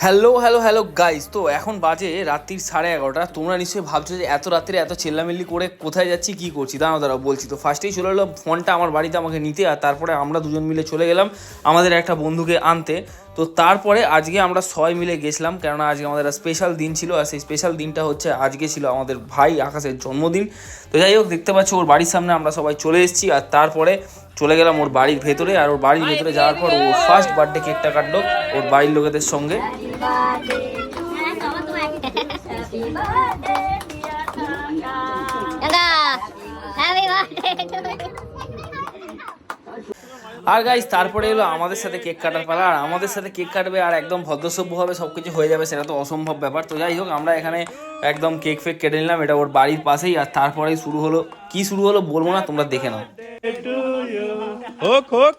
Hello hello hello guys, তো এখন বাজে রাত্রির 11:30। তোমরা নিশ্চয়ই ভাবছো যে এত রাত্রে এত চেল্লামিল্লি করে কোথায় যাচ্ছি, কি করছি। দাঁড়াও বলছি। তো ফার্স্টেই চলে এলো ফোনটা আমার বাড়িতে আমাকে নিতে, আর তারপরে আমরা দুজন মিলে চলে গেলাম আমাদের একটা বন্ধুকে আনতে। তো তারপরে আজকে আমরা সবাই মিলে গেছিলাম, কেননা আজকে আমাদের স্পেশাল দিন ছিল, আর সেই স্পেশাল দিনটা হচ্ছে আজকে ছিল আমাদের ভাই আকাশের জন্মদিন। তো যাই হোক, দেখতে পাচ্ছ ওর বাড়ির সামনে আমরা সবাই চলে এসেছি, আর তারপরে চলে গেলাম ওর বাড়ির ভেতরে। আর ওর বাড়ির ভেতরে যাওয়ার পর ও ফার্স্ট বার্থডে কেকটা কাটলো ওর বাড়ির লোকেদের সঙ্গে। আর গাইস, তারপরে এলো আমাদের সাথে কেক কাটার পালা। আর আমাদের সাথে কেক কাটবে আর একদম ভদ্রসভ্যভাবে সব কিছু হয়ে যাবে, সেটা তো অসম্ভব ব্যাপার। তো যাই হোক, আমরা এখানে একদম কেক ফেক কেটে নিলাম, এটা ওর বাড়ির পাশেই। আর তারপরে শুরু হলো বলবো না, তোমরা দেখে নাও। হোক হোক